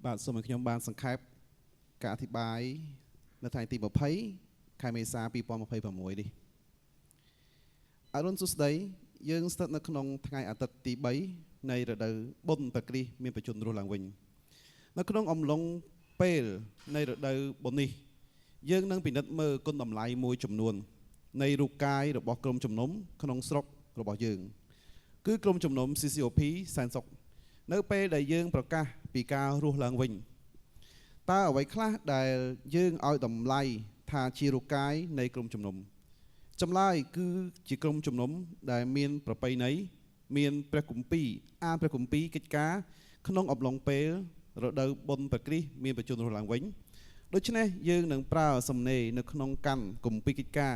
បាទសូមឲ្យខ្ញុំបានសង្ខេបការអធិប្បាយនៅថ្ងៃទី20ខែមេសា2026នេះអរុនសុស្ដីយើងស្ថិតនៅក្នុងថ្ងៃអាទិត្យទី3នៃរដូវបុណ្យព្រះគ្រីស្ទមានប្រជញ្ញរស់ឡើងវិញនៅក្នុងអំឡុងពេលនៃរដូវបុណ្យនេះយើងនឹងពិនិត្យមើលគុណតម្លៃមួយចំនួននៃរូបកាយរបស់ក្រុមជំនុំក្នុងស្រុករបស់យើងគឺក្រុមជំនុំ CCOP សែនសុខនៅពេលដែលយើងប្រកាសពីការរស់ឡើងវិញតើអ្វីខ្លះដែលយើងឲ្យតម្លៃថាជារូបកាយនៃក្រុមជំនុំចម្លើយគឺជាក្រុមជំនុំដែលមានប្រពៃណីមានព្រះគម្ពីរអានព្រះគម្ពីរកិច្ចការក្នុងអំឡុងពេលរដូវបុណ្យព្រះគ្រីស្ទមានប្រជញ្ញរស់ឡើងវិញដូច្នេះយើងនឹងប្រើសំណេរនៅក្នុងកាន់គម្ពីរកិច្ចការ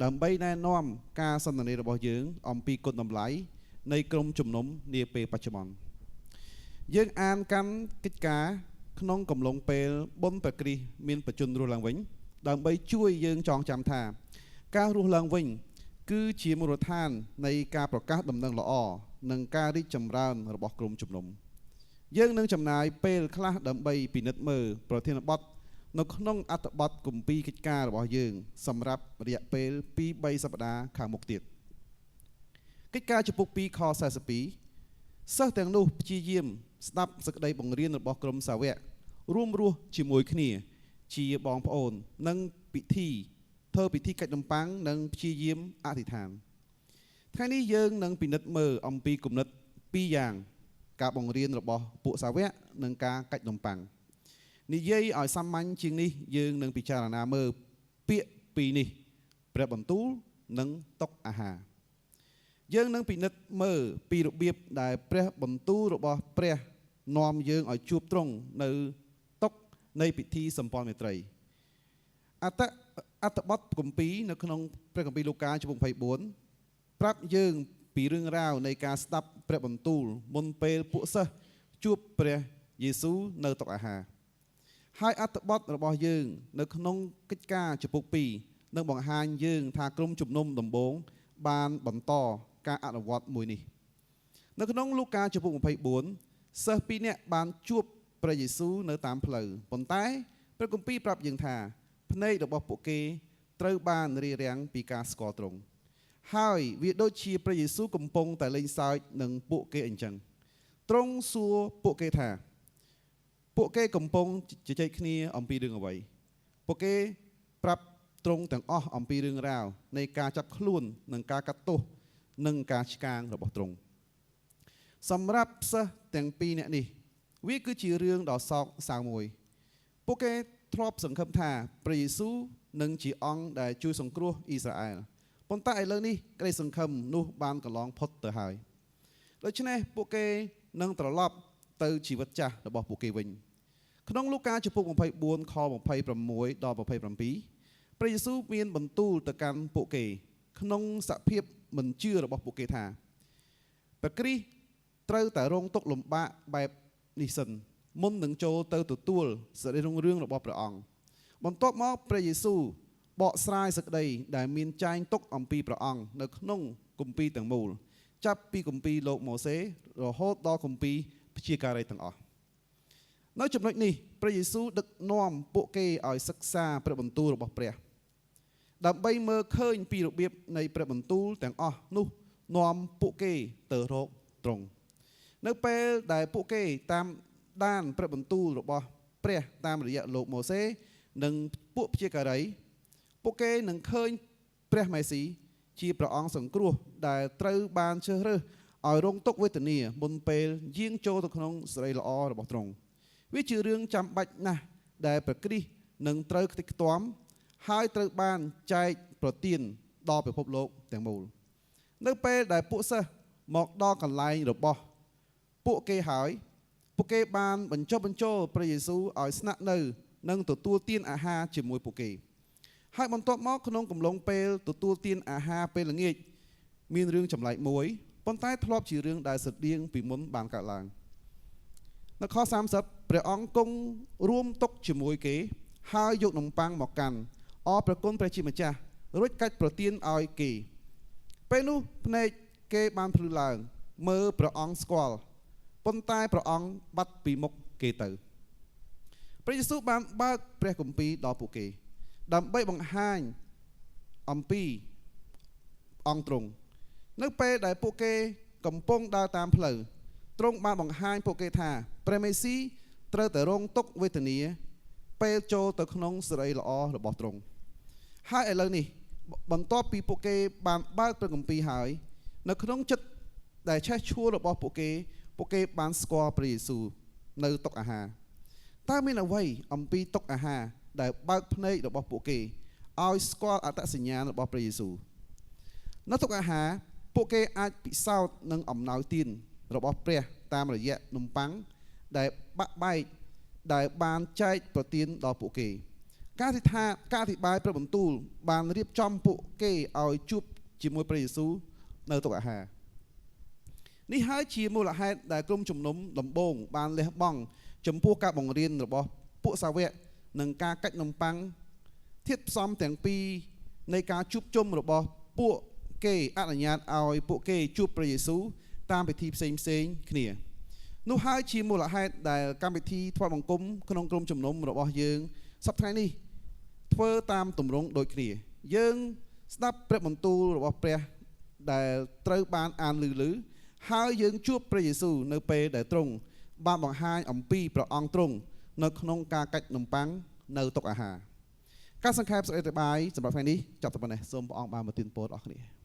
ដើម្បីណែនាំការសន្ទនារបស់យើងអំពីគុណតម្លៃនៃក្រុមជំនុំនាពេលបច្ចុប្បន្នយើងអានកាន់កិច្ចការក្នុងកំឡុងពេលបុណ្យព្រះគ្រីស្ទមានប្រជញ្ញរស់ឡើងវិញដើម្បីជួយយើងចងចាំថាការរស់ឡើងវិញគឺជាមូលដ្ឋាននៃការប្រកាសដំណឹងល្អនិងការរីកចម្រើនរបស់ក្រុមជំនុំយើងនឹងចំណាយពេលខ្លះដើម្បីពិនិត្យមើលប្រធានបទនៅក្នុងអត្ថបទគម្ពីរកិច្ចការរបស់យើងសម្រាប់រយៈពេល 2-3 សប្តាហ៍ខាងមុខទៀតកិច្ចការចំពុក2ខ42សិស្សទាំងនោះព្យាយាមស្ដាប់សេចក្តីបង្រៀនរបស់ក្រុមសាវករួមរស់ជាមួយគ្នាជាបងប្អូននិងធ្វើពិធីកិច្ចនំប៉័ងនិងព្យាយាមអធិដ្ឋានថ្ងៃនេះយើងនឹងពិនិត្យមើលអំពីគំនិត2យ៉ាងការបង្រៀនរបស់ពួកសាវកនិងការកិច្ចនំប៉័ងនិយាយឲ្យសាមញ្ញជាងនេះយើងនឹងពិចារណាមើលពាក្យពីរនេះព្រះបន្ទូលនិងតុអាហារយើងនឹងពិនិត្យមើលពីរបៀបដែលព្រះបន្ទូលរបស់ព្រះនាំយើងឲ្យជួបត្រង់នៅតុនៃពិធីសម្ព័ន្ធមេត្រីអត្ថបទគម្ពីរនៅក្នុងព្រះគម្ពីរលូកាចំពុក24ប្រាប់យើងពីរឿងរ៉ាវនៃការស្ដាប់ព្រះបន្ទូលមុនពេលពួកសិស្សជួបព្រះយេស៊ូវនៅតុអាហារហើយអត្ថបទរបស់យើងនៅក្នុងកិច្ចការចំពុក2នឹងបង្ហាញយើងថាក្រុមជំនុំដំបូងបានបន្តការអនុវត្តមួយនេះនៅក្នុងលូកាចំពុក24សិស្ស2នាក់បានជួបព្រះយេស៊ូវនៅតាមផ្លូវប៉ុន្តែព្រះគម្ពីរប្រាប់យើងថាភ្នែករបស់ពួកគេត្រូវបានរារាំងពីការស្គាល់ទ្រង់ហើយវាដូចជាព្រះយេស៊ូវកំពុងតែលេងសើចនឹងពួកគេអញ្ចឹងទ្រង់សួរពួកគេថាពួកគេកំពុងជជែកគ្នាអំពីរឿងអ្វីពួកគេប្រាប់ទ្រង់ទាំងអស់អំពីរឿងរ៉ាវនៃការចាប់ខ្លួននិងការកាត់ទោសនិងការឆ្កាងរបស់ទ្រង់សម្រាប់សិស្សទាំងពីរនាក់នេះវាគឺជារឿងដ៏សោកសៅមួយពួកគេធ្លាប់សង្ឃឹមថាព្រះយេស៊ូវនឹងជាអង្គដែលជួយសង្គ្រោះអ៊ីស្រាអែលប៉ុន្តែឥឡូវនេះក្តីសង្ឃឹមនោះបានកន្លងផុតទៅហើយដូច្នេះពួកគេនឹងត្រឡប់ទៅជីវិតចាស់របស់ពួកគេវិញក្នុងលូកាចំពុក24ខ26ដល់27ព្រះយេស៊ូវមានបន្ទូលទៅកាន់ពួកគេក្នុងសភាពមិនជឿរបស់ពួកគេថាព្រះគ្រីស្ទត្រូវតែរងទុក្ខលំបាកបែបនេះសិនមុននឹងចូលទៅទទួលសេរីរុងរឿងរបស់ព្រះអង្គបន្ទាប់មកព្រះយេស៊ូវបកស្រាយសេចក្តីដែលមានចែងទុកអំពីព្រះអង្គនៅក្នុងគម្ពីរទាំងមូលចាប់ពីគម្ពីរលោកម៉ូសេរហូតដល់គម្ពីរព្យាការីទាំងអស់នៅចំណុចនេះព្រះយេស៊ូវដឹកនាំពួកគេឲ្យសិក្សាព្រះបន្ទូលរបស់ព្រះដើម្បីមើលឃើញពីរបៀបនៃព្រះបន្ទូលទាំងអស់នោះនាំពួកគេទៅរកទ្រង់នៅពេលដែលពួកគេតាមដានព្រះបន្ទូលរបស់ព្រះតាមរយៈលោកម៉ូសេនិងពួកព្យាការីពួកគេនឹងឃើញព្រះមេស៊ីជាព្រះអង្គសង្គ្រោះដែលត្រូវបានជ្រើសរើសឲ្យរងទុក្ខវេទនាមុនពេលយាងចូលទៅក្នុងសេរីល្អរបស់ទ្រង់វាជារឿងចាំបាច់ណាស់ដែលព្រះគ្រីស្ទនឹងត្រូវខ្ទេចខ្ទាំហើយត្រូវបានចែកប្រទានដល់ពិភពលោកទាំងមូលនៅពេលដែលពួកសិស្សមកដល់កន្លែងរបស់ពួកគេហើយពួកគេបានបញ្ចុះបញ្ចូលព្រះយេស៊ូវឲ្យស្នាក់នៅនិងទទួលទានអាហារជាមួយពួកគេហើយបន្ទាប់មកក្នុងកំឡុងពេលទទួលទានអាហារពេលល្ងាចមានរឿងចម្លែកមួយប៉ុន្តែធ្លាប់ជារឿងដែលស្រដៀងពីមុនបានកើតឡើងនៅខ30ព្រះអង្គគង់រួមតុជាមួយគេហើយយកនំប៉័ងមកកាន់អរព្រះគុណព្រះជាម្ចាស់រួចកាច់ប្រទានឲ្យគេពេលនោះភ្នែកគេបានភ្លឺឡើងមើលព្រះអង្គស្គាល់ប៉ុន្តែព្រះអង្គបាត់ពីមុខគេទៅ ព្រះយេស៊ូវបានបើកព្រះគម្ពីរដល់ពួកគេដើម្បីបង្ហាញអំពីអង្គទ្រង់នៅពេលដែលពួកគេកំពុងដើរតាមផ្លូវទ្រង់បានបង្ហាញពួកគេថាព្រះមេស៊ីត្រូវតែរងទុក្ខវេទនាពេលចូលទៅក្នុងសេរីល្អរបស់ទ្រង់ហើយឥឡូវនេះបន្ទាប់ពីពួកគេបានបើកព្រះគម្ពីរហើយនៅក្នុងចិត្តដែលឆេះឆួលរបស់ពួកគេបានស្គាល់ព្រះយេស៊ូវនៅតុអាហារតើមានអ្វីអំពីតុអាហារដែលបើកភ្នែករបស់ពួកគេឲ្យស្គាល់អត្តសញ្ញាណរបស់ព្រះយេស៊ូវនៅតុអាហារពួកគេអាចពិសោធន៍នឹងអំណោយទានរបស់ព្រះតាមរយៈនំប៉័ងដែលបាក់បែកដែលបានចែកប្រទានដល់ពួកគេការអធិប្បាយព្រះបន្ទូលបានរៀបចំពួកគេឲ្យជួបជាមួយព្រះយេស៊ូវនៅតុអាហារនេះហើយជាមូលហេតុដែលក្រុមជំនុំដំបូងបានលះបង់ចំពោះការបង្រៀនរបស់ពួកសាវកនិងការកាច់នំប៉័ងធាតុផ្សំទាំងពីរនៃការជួបជុំរបស់ពួកគេអនុញ្ញាតឲ្យពួកគេជួបព្រះយេស៊ូវតាមពិធីផ្សេងគ្នានោះហើយជាមូលហេតុដែលកម្មវិធីថ្វាយបង្គំក្នុងក្រុមជំនុំរបស់យើងសប្តាហ៍នេះធ្វើតាមទម្រង់ដូចគ្នាយើងស្ដាប់ព្រះបន្ទូលរបស់ព្រះដែលត្រូវបានអានឮហើយយើងជួបព្រះយេស៊ូវនៅពេលដែលទ្រង់បានបង្ហាញអំពីព្រះអង្គទ្រង់នៅក្នុងការកាច់នំប៉័ងនៅតុអាហារការសង្ខេបសេចក្តីសម្រាប់ថ្ងៃនេះចាប់តែប៉ុណ្ណេះសូមព្រះអង្គបានប្រទានពរដល់អ្នក